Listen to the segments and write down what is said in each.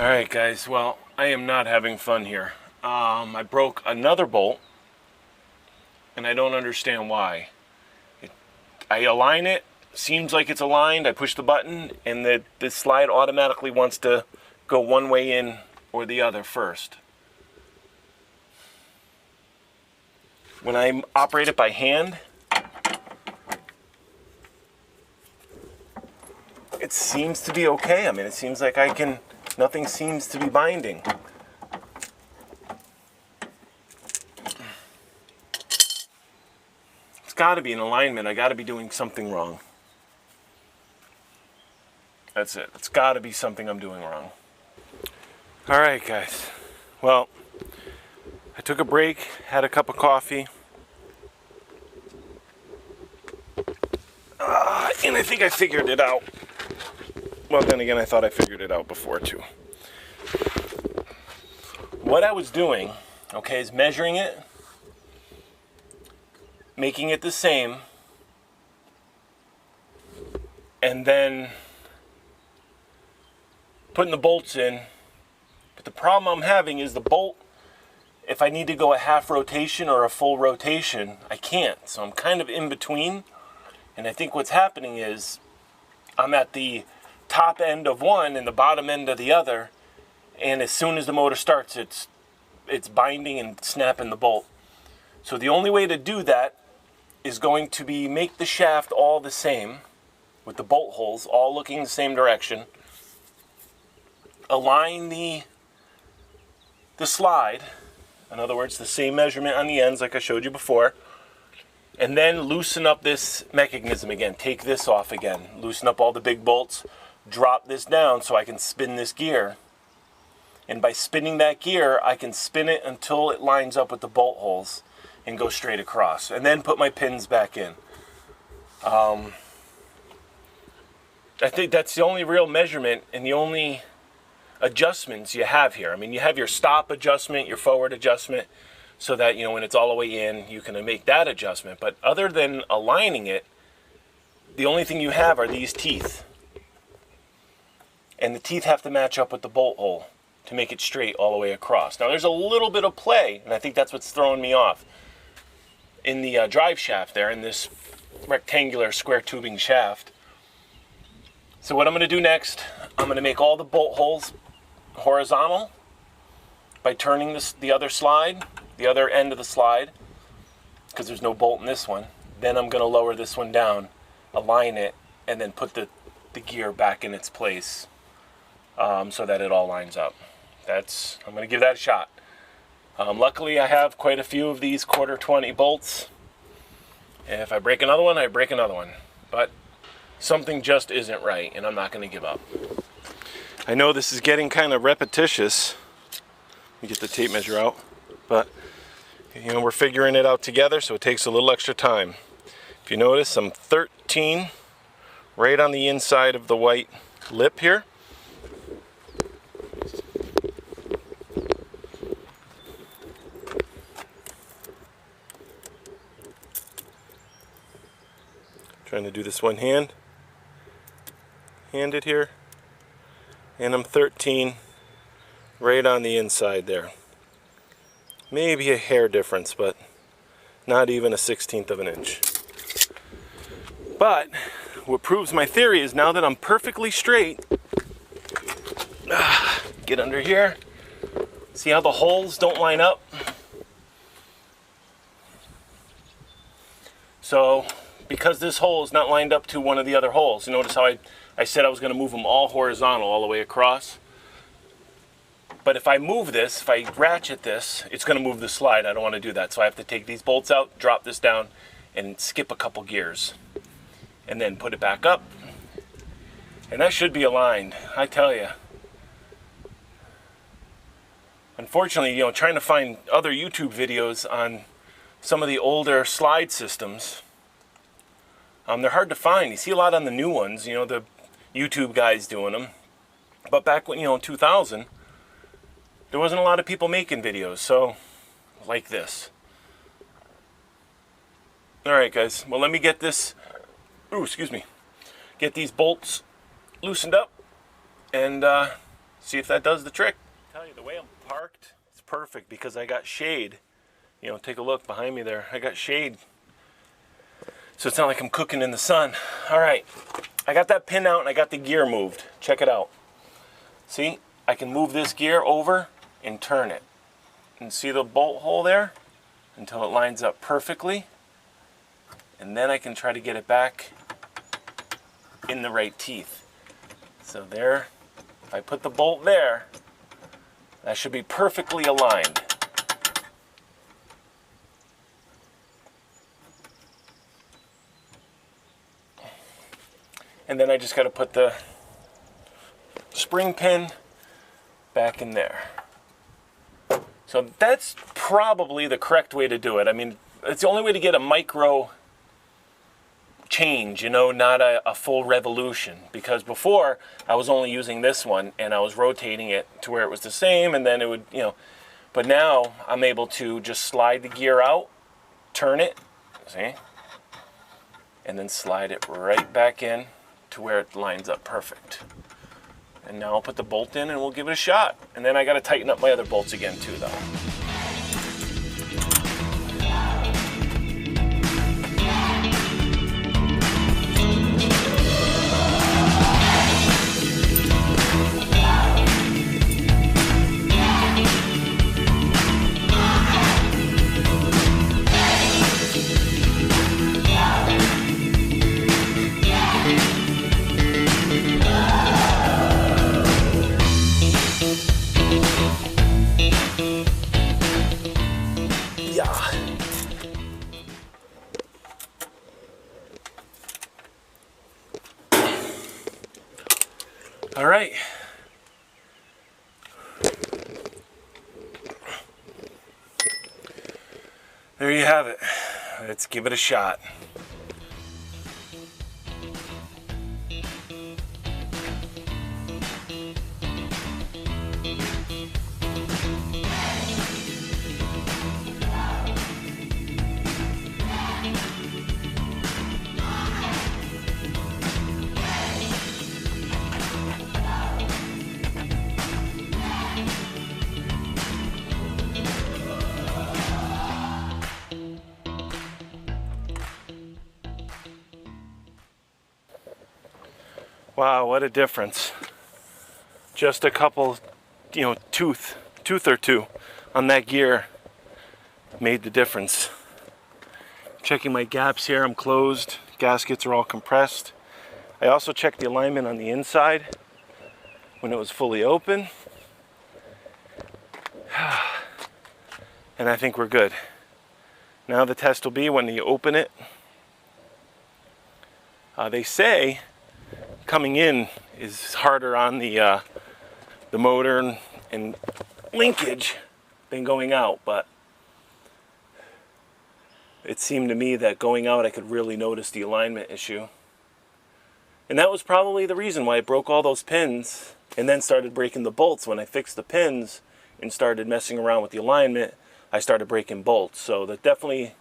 Alright guys, well, I am not having fun here. I broke another bolt, and I don't understand why. I align it, seems like it's aligned, I push the button, and the slide automatically wants to go one way in or the other first. When I operate it by hand, it seems to be okay. I mean, it seems like nothing seems to be binding. It's got to be an alignment. I got to be doing something wrong. That's it. It's got to be something I'm doing wrong. All right, guys. Well, I took a break, had a cup of coffee, and I think I figured it out. Well, then again, I thought I figured it out before too. What I was doing, okay, is measuring it, making it the same, and then putting the bolts in. But the problem I'm having is the bolt, if I need to go a half rotation or a full rotation, I can't. So I'm kind of in between. And I think what's happening is I'm at the top end of one and the bottom end of the other, and as soon as the motor starts, it's binding and snapping the bolt. So the only way to do that is going to be make the shaft all the same, with the bolt holes all looking the same direction, align the slide, in other words the same measurement on the ends like I showed you before, and then loosen up this mechanism again. Take this off again, loosen up all the big bolts, drop this down so I can spin this gear. And by spinning that gear, I can spin it until it lines up with the bolt holes and go straight across. And then put my pins back in. I think that's the only real measurement and the only adjustments you have here. I mean, you have your stop adjustment, your forward adjustment, so that, when it's all the way in, you can make that adjustment. But other than aligning it, the only thing you have are these teeth. And the teeth have to match up with the bolt hole to make it straight all the way across. Now there's a little bit of play, and I think that's what's throwing me off, in the drive shaft there, in this rectangular square tubing shaft. So what I'm going to do next, I'm going to make all the bolt holes horizontal by turning the other slide, the other end of the slide, because there's no bolt in this one. Then I'm going to lower this one down, align it, and then put the gear back in its place. So that it all lines up. I'm going to give that a shot. Luckily, I have quite a few of these 1/4-20 bolts. And if I break another one, I break another one. But something just isn't right, and I'm not going to give up. I know this is getting kind of repetitious. Let me get the tape measure out. But, we're figuring it out together, so it takes a little extra time. If you notice, I'm 13 right on the inside of the white lip here. Trying to do this one handed here, and I'm 13 right on the inside there. Maybe a hair difference, but not even a 1/16 of an inch. But what proves my theory is now that I'm perfectly straight, get under here, see how the holes don't line up? So because this hole is not lined up to one of the other holes, you notice how I said I was going to move them all horizontal all the way across? But if I move this, if I ratchet this, it's going to move the slide. I don't want to do that. So I have to take these bolts out, drop this down, and skip a couple gears. And then put it back up. And that should be aligned, I tell you. Unfortunately, trying to find other YouTube videos on some of the older slide systems, they're hard to find. You see a lot on the new ones, the YouTube guys doing them. But back when, in 2000, there wasn't a lot of people making videos, so like this. Alright guys, well let me get this, get these bolts loosened up and See if that does the trick. I tell you, the way I'm parked, it's perfect because I got shade. You know, take a look behind me there. I got shade. So it's not like I'm cooking in the sun. All right, I got that pin out and I got the gear moved. Check it out. See, I can move this gear over and turn it. And see the bolt hole there? Until it lines up perfectly. And then I can try to get it back in the right teeth. So there, if I put the bolt there, that should be perfectly aligned. And then I just got to put the spring pin back in there. So that's probably the correct way to do it. I mean, it's the only way to get a micro change, you know, not a full revolution. Because before, I was only using this one and I was rotating it to where it was the same, and then it would, you know. But now I'm able to just slide the gear out, turn it, see? And then slide it right back in to where it lines up perfect. And now I'll put the bolt in and we'll give it a shot. And then I got to tighten up my other bolts again too, though. All right. There you have it. Let's give it a shot. Wow, what a difference. Just a couple, you know, tooth or two on that gear made the difference. Checking my gaps here, I'm closed. Gaskets are all compressed. I also checked the alignment on the inside when it was fully open. And I think we're good. Now the test will be when you open it. They say coming in is harder on the motor and linkage than going out, but it seemed to me that going out I could really notice the alignment issue. And that was probably the reason why I broke all those pins and then started breaking the bolts. When I fixed the pins and started messing around with the alignment, I started breaking bolts. So that definitely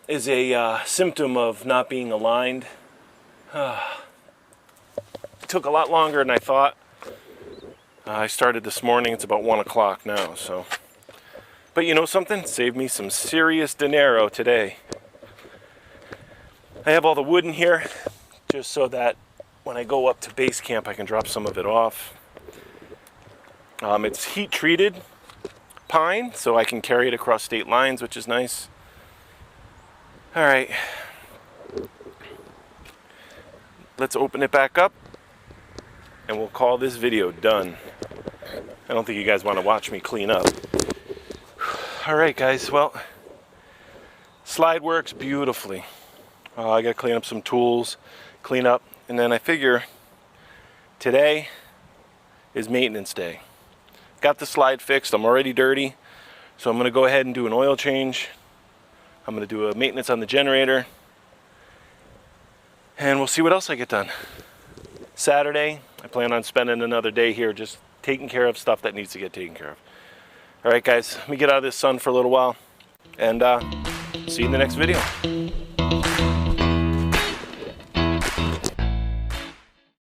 is a symptom of not being aligned. It took a lot longer than I thought. I started this morning, it's about 1 o'clock now, so. But you know something? Saved me some serious dinero today. I have all the wood in here, just so that when I go up to base camp, I can drop some of it off. It's heat treated pine, so I can carry it across state lines, which is nice. All right. Let's open it back up and we'll call this video done. I don't think you guys want to watch me clean up. All right, guys, well, slide works beautifully. I got to clean up some tools, clean up, and then I figure today is maintenance day. Got the slide fixed, I'm already dirty, so I'm going to go ahead and do an oil change. I'm going to do a maintenance on the generator. And we'll see what else I get done. Saturday, I plan on spending another day here just taking care of stuff that needs to get taken care of. All right, guys, let me get out of this sun for a little while, and see you in the next video.